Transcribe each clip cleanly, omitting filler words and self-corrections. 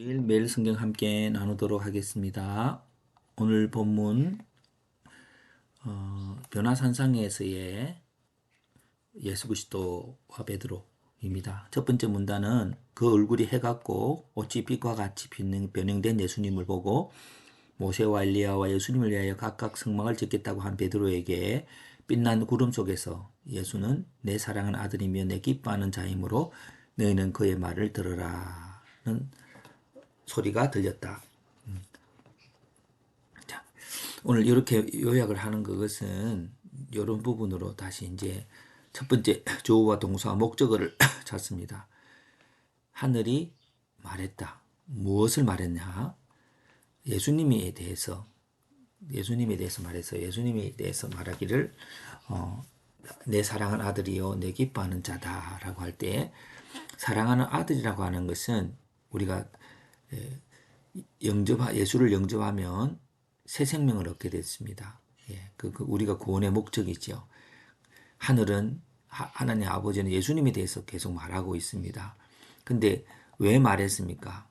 주일 매일 성경 함께 나누도록 하겠습니다. 오늘 본문 변화산상에서의 예수 그리스도와 베드로입니다. 첫 번째 문단은 그 얼굴이 해같고 옷이 빛과 같이 변형된 예수님을 보고 모세와 엘리야와 예수님을 위하여 각각 성막을 짓겠다고 한 베드로에게 빛난 구름 속에서 예수는 내 사랑하는 아들이며 내 기뻐하는 자이므로 너희는 그의 말을 들으라는 소리가 들렸다. 자, 오늘 이렇게 요약을 하는 것은 이런 부분으로 다시 이제 첫 번째 주어와 동사와 목적어를 찾습니다. 하늘이 말했다. 무엇을 말했냐? 예수님에 대해서 말해서 예수님에 대해서 말하기를 내 사랑하는 아들이요 내 기뻐하는 자다라고 할 때 사랑하는 아들이라고 하는 것은 우리가 예수를 영접하면 새 생명을 얻게 됐습니다. 예, 우리가 구원의 목적이죠. 하늘은 하나님 아버지는 예수님에 대해서 계속 말하고 있습니다. 근데 왜 말했습니까?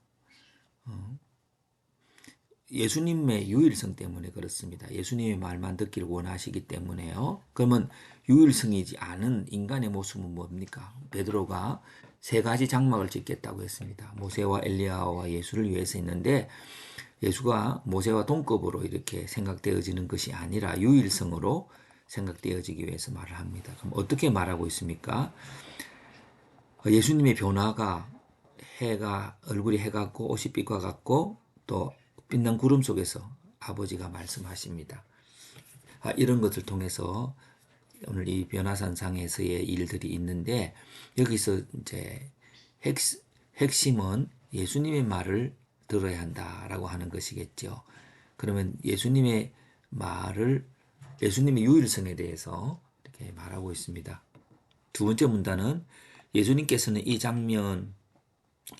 예수님의 유일성 때문에 그렇습니다. 예수님의 말만 듣기를 원하시기 때문에요. 그러면 유일성이지 않은 인간의 모습은 뭡니까? 베드로가 세 가지 장막을 짓겠다고 했습니다. 모세와 엘리야와 예수를 위해서 했는데 예수가 모세와 동급으로 이렇게 생각되어지는 것이 아니라 유일성으로 생각되어지기 위해서 말을 합니다. 그럼 어떻게 말하고 있습니까? 예수님의 변화가 얼굴이 해같고 옷이 빛과 같고 또 빛난 구름 속에서 아버지가 말씀하십니다. 이런 것을 통해서 오늘 이 변화산상에서의 일들이 있는데 여기서 이제 핵심은 예수님의 말을 들어야 한다라고 하는 것이겠죠. 그러면 예수님의 유일성에 대해서 이렇게 말하고 있습니다. 두 번째 문단은 예수님께서는 이 장면,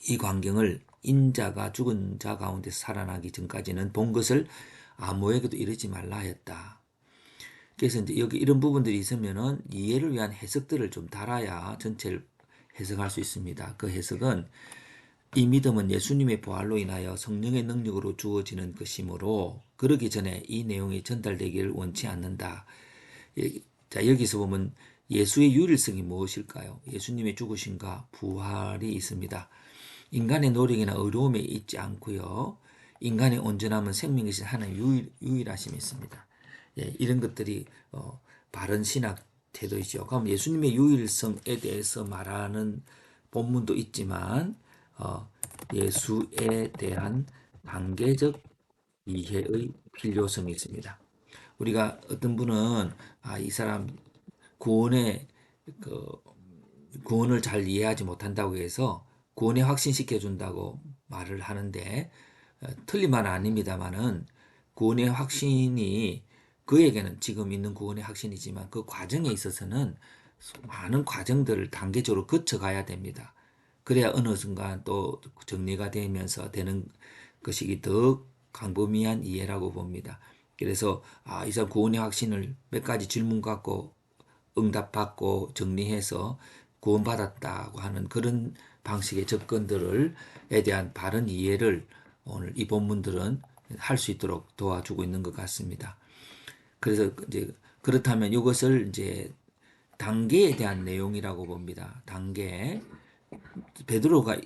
이 광경을 인자가 죽은 자 가운데서 살아나기 전까지는 본 것을 아무에게도 이르지 말라 하였다. 그래서 이제 여기 이런 부분들이 있으면은 이해를 위한 해석들을 좀 달아야 전체를 해석할 수 있습니다. 그 해석은 이 믿음은 예수님의 부활로 인하여 성령의 능력으로 주어지는 것이므로 그러기 전에 이 내용이 전달되기를 원치 않는다. 자, 여기서 보면 예수의 유일성이 무엇일까요? 예수님의 죽으심과 부활이 있습니다. 인간의 노력이나 어려움에 있지 않고요. 인간의 온전함은 생명이신 하나님 유일하심이 있습니다. 예, 이런 것들이 바른 신학 태도이죠. 그럼 예수님의 유일성에 대해서 말하는 본문도 있지만 예수에 대한 단계적 이해의 필요성이 있습니다. 우리가 어떤 분은 이 사람 구원의 그 구원을 잘 이해하지 못한다고 해서 구원에 확신시켜 준다고 말을 하는데 틀린 말은 아닙니다만은 구원의 확신이 그에게는 지금 있는 구원의 확신이지만 그 과정에 있어서는 많은 과정들을 단계적으로 거쳐가야 됩니다. 그래야 어느 순간 또 정리가 되면서 되는 것이기 더 광범위한 이해라고 봅니다. 그래서 이 사람 구원의 확신을 몇 가지 질문 갖고 응답받고 정리해서 구원받았다고 하는 그런 방식의 접근들에 대한 바른 이해를 오늘 이 본문들은 할 수 있도록 도와주고 있는 것 같습니다. 그래서 이제 그렇다면 이것을 이제 단계에 대한 내용이라고 봅니다. 단계. 베드로가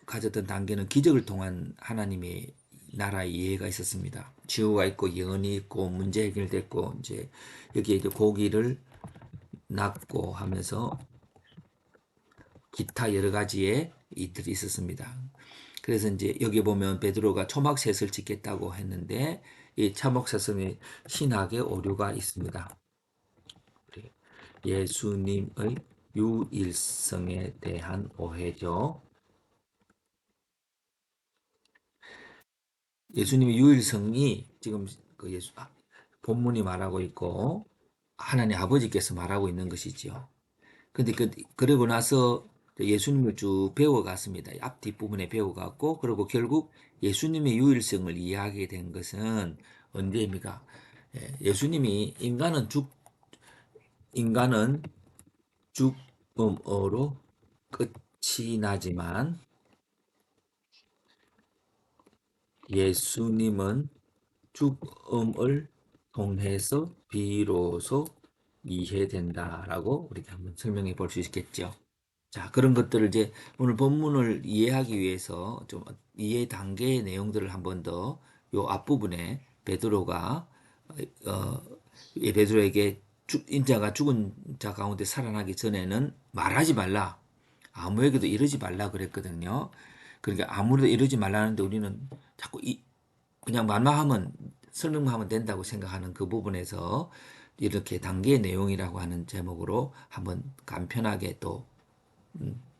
가졌던 단계는 기적을 통한 하나님의 나라의 이해가 있었습니다. 지호가 있고 예언이 있고 문제 해결됐고 이제 여기에 이제 고기를 낚고 하면서 기타 여러 가지의 이들이 있었습니다. 그래서 이제 여기 보면 베드로가 초막셋을 짓겠다고 했는데 이 초막셋은 신학의 오류가 있습니다. 예수님의 유일성에 대한 오해죠. 예수님의 유일성이 지금 본문이 말하고 있고 하나님 아버지께서 말하고 있는 것이지요. 근데 그러고 나서 예수님을 쭉 배워갔습니다. 앞 뒷부분에 배워갔고, 그리고 결국 예수님의 유일성을 이해하게 된 것은 언제입니까? 예수님이 인간은 죽음으로 끝이 나지만 예수님은 죽음을 통해서 비로소 이해된다라고 우리가 한번 설명해 볼 수 있겠죠. 자, 그런 것들을 이제 오늘 본문을 이해하기 위해서 좀 이해 단계의 내용들을 한번 더 요 앞부분에 베드로가 베드로에게 인자가 죽은 자 가운데 살아나기 전에는 말하지 말라. 아무에게도 이르지 말라 그랬거든요. 그러니까 아무래도 이러지 말라는데 우리는 자꾸 그냥 말만 하면 설명만 하면 된다고 생각하는 그 부분에서 이렇게 단계의 내용이라고 하는 제목으로 한번 간편하게 또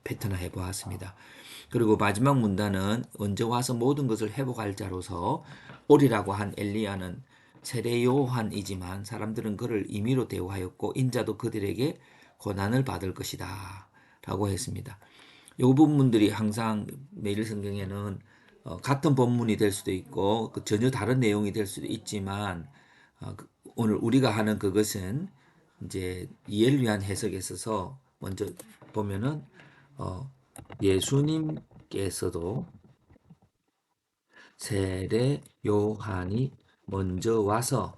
패턴화해 보았습니다. 그리고 마지막 문단은 언제 와서 모든 것을 회복할 자로서 오리라고 한 엘리야는 세례 요한이지만 사람들은 그를 임의로 대우하였고 인자도 그들에게 고난을 받을 것이다 라고 했습니다. 이 부분들이 항상 매일 성경에는 같은 본문이 될 수도 있고 전혀 다른 내용이 될 수도 있지만 오늘 우리가 하는 그것은 이제 이해를 위한 해석에 있어서 먼저 보면은 어, 예수님께서도 세례 요한이 먼저 와서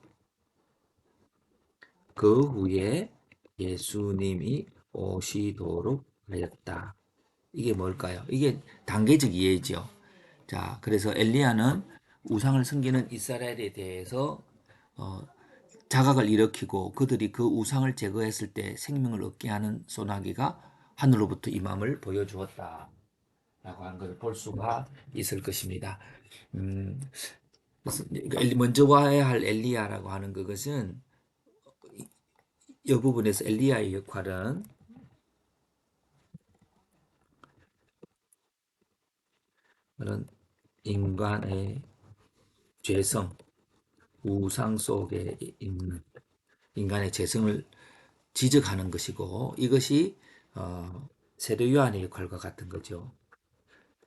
그 후에 예수님이 오시도록 하였다. 이게 뭘까요? 이게 단계적 이해죠. 자, 그래서 엘리야는 우상을 섬기는 이스라엘에 대해서 어, 자각을 일으키고 그들이 그 우상을 제거했을 때 생명을 얻게 하는 소나기가 하늘로부터 임함을 보여주었다. 라고 하는 것을 볼 수가 있을 것입니다. 음, 먼저 와야 할 엘리야라고 하는 그것은 이 부분에서 엘리야의 역할은 그런 인간의 죄성, 우상 속에 있는 인간의 죄성을 지적하는 것이고 이것이 세례 요한의 역할과 같은 거죠.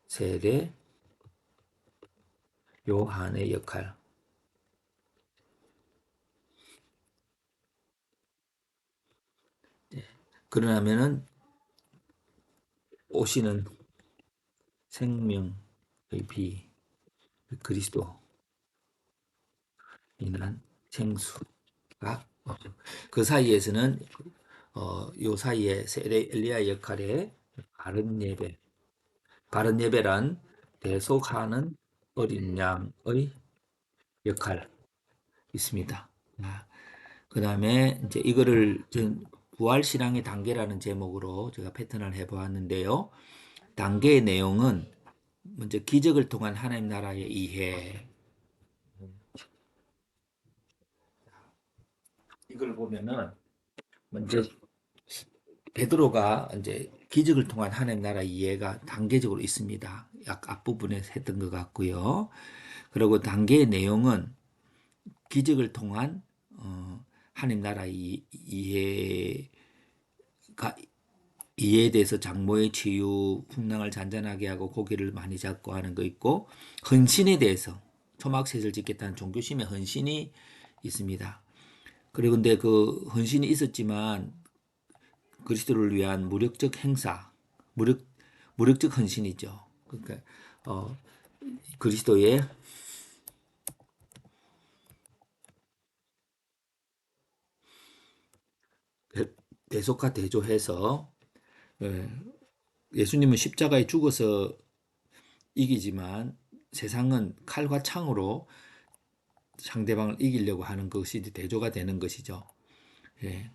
세례 요한의 역할. 그러면은 오시는 생명의 비 그리스도 인한 생수가 없죠. 그 사이에서는 요 사이에 세례 엘리야 역할에 바른 예배, 바른 예배란 대속하는 어린 양의 역할 있습니다. 그 다음에 이제 이거를 부활 신앙의 단계라는 제목으로 제가 패턴을 해보았는데요. 단계의 내용은 먼저 기적을 통한 하나님 나라의 이해. 이걸 보면은 먼저 베드로가 이제 기적을 통한 하나님 나라 이해가 단계적으로 있습니다. 약 앞부분에 했던 것 같고요. 그리고 단계의 내용은 기적을 통한 하나님 나라 이해에 대해서 장모의 치유, 풍랑을 잔잔하게 하고 고기를 많이 잡고 하는 거 있고 헌신에 대해서 초막셋을 짓겠다는 종교심의 헌신이 있습니다. 그리고 근데 그 헌신이 있었지만 그리스도를 위한 무력적 행사, 무력 무력적 헌신이죠. 그러니까 어, 그리스도의 대속과 대조해서 예, 예수님은 십자가에 죽어서 이기지만 세상은 칼과 창으로 상대방을 이기려고 하는 것이 대조가 되는 것이죠. 예.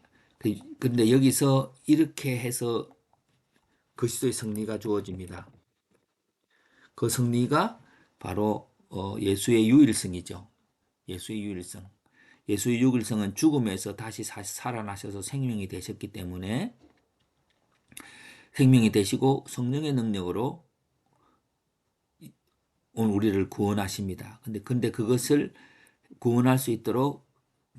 그런데 여기서 이렇게 해서 그리스도의 승리가 주어집니다. 그 승리가 바로 예수의 유일성이죠. 예수의 유일성. 예수의 유일성은 죽음에서 다시 살아나셔서 생명이 되셨기 때문에 생명이 되시고 성령의 능력으로 오늘 우리를 구원하십니다. 근데 그것을 구원할 수 있도록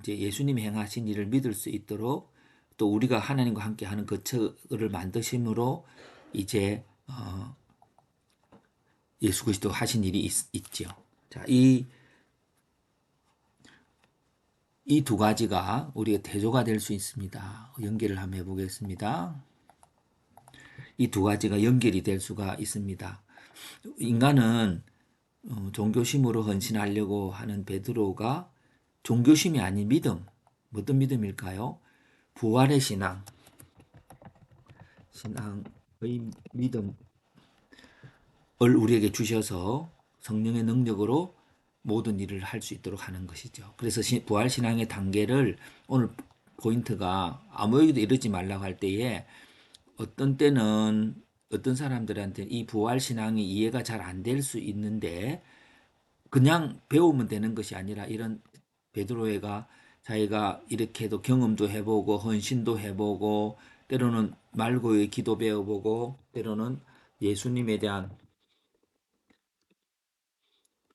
이제 예수님이 행하신 일을 믿을 수 있도록 또 우리가 하나님과 함께 하는 거처를 만드심으로 이제 예수 그리스도 하신 일이 있죠. 자, 이 두 가지가 우리가 대조가 될 수 있습니다. 연결을 한번 해보겠습니다. 이 두 가지가 연결이 될 수가 있습니다. 인간은 종교심으로 헌신하려고 하는 베드로가 종교심이 아닌 믿음, 어떤 믿음일까요? 부활의 신앙, 신앙의 믿음을 우리에게 주셔서 성령의 능력으로 모든 일을 할 수 있도록 하는 것이죠. 그래서 부활 신앙의 단계를 오늘 포인트가 아무에게도 이르지 말라고 할 때에 어떤 때는 어떤 사람들한테 이 부활 신앙이 이해가 잘 안 될 수 있는데 그냥 배우면 되는 것이 아니라 이런 베드로가 자기가 이렇게도 경험도 해보고 헌신도 해보고 때로는 말고의 기도 배워보고 때로는 예수님에 대한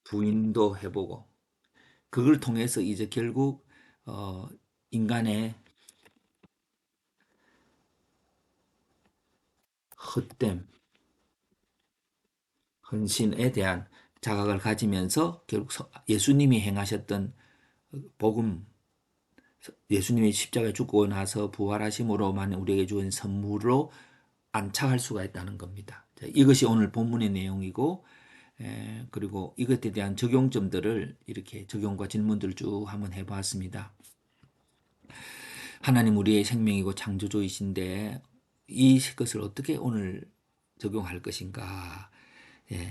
부인도 해보고 그걸 통해서 이제 결국 인간의 헛됨, 헌신에 대한 자각을 가지면서 결국 예수님이 행하셨던 복음, 예수님이 십자가에 죽고 나서 부활하심으로만 우리에게 주은 선물로 안착할 수가 있다는 겁니다. 이것이 오늘 본문의 내용이고, 그리고 이것에 대한 적용점들을 이렇게 적용과 질문들을 쭉 한번 해보았습니다. 하나님 우리의 생명이고 창조주이신데 이것을 어떻게 오늘 적용할 것인가?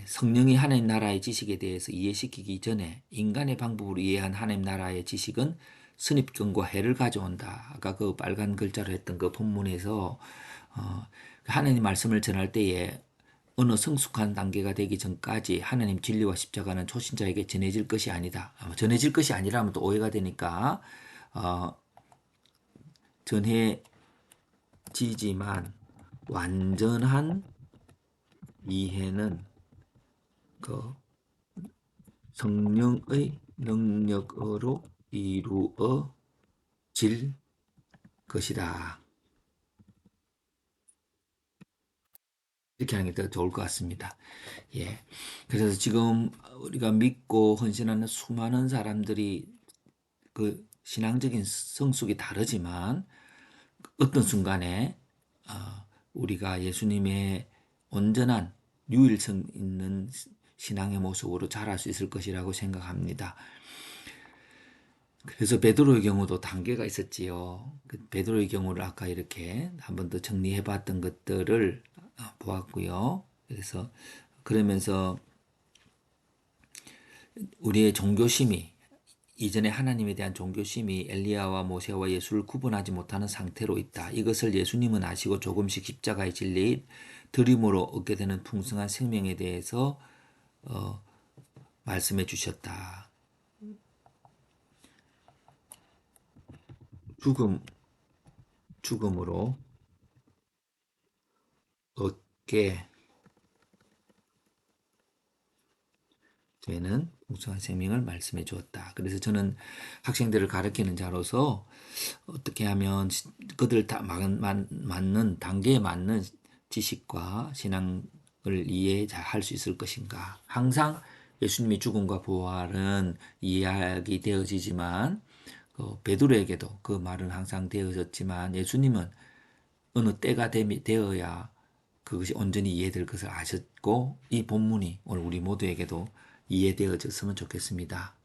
성령이 하나님 나라의 지식에 대해서 이해시키기 전에 인간의 방법으로 이해한 하나님 나라의 지식은 선입견과 해를 가져온다. 아까 그 빨간 글자로 했던 그 본문에서 하나님 말씀을 전할 때에 어느 성숙한 단계가 되기 전까지 하나님 진리와 십자가는 초신자에게 전해질 것이 아니다. 전해질 것이 아니라면 또 오해가 되니까 어, 전해지지만 완전한 이해는 그 성령의 능력으로 이루어질 것이다. 이렇게 하는 게 더 좋을 것 같습니다. 예. 그래서 지금 우리가 믿고 헌신하는 수많은 사람들이 그 신앙적인 성숙이 다르지만 어떤 순간에 어, 우리가 예수님의 온전한 유일성 있는 신앙의 모습으로 자랄 수 있을 것이라고 생각합니다. 그래서 베드로의 경우도 단계가 있었지요. 그 베드로의 경우를 아까 이렇게 한 번 더 정리해 봤던 것들을 보았고요. 그래서 그러면서 우리의 종교심이 이전에 하나님에 대한 종교심이 엘리야와 모세와 예수를 구분하지 못하는 상태로 있다. 이것을 예수님은 아시고 조금씩 십자가의 진리인 드림으로 얻게 되는 풍성한 생명에 대해서 어, 말씀해 주셨다. 죽음으로 얻게 되는 풍성한 생명을 말씀해 주었다. 그래서 저는 학생들을 가르치는 자로서 어떻게 하면 그들 다 맞는 단계에 맞는 지식과 신앙을 이해할 수 있을 것인가. 항상 예수님의 죽음과 부활은 이야기 되어지지만 베드로에게도 그 말은 항상 되어졌지만 예수님은 어느 때가 되어야 그것이 온전히 이해될 것을 아셨고 이 본문이 오늘 우리 모두에게도 이해되어졌으면 좋겠습니다.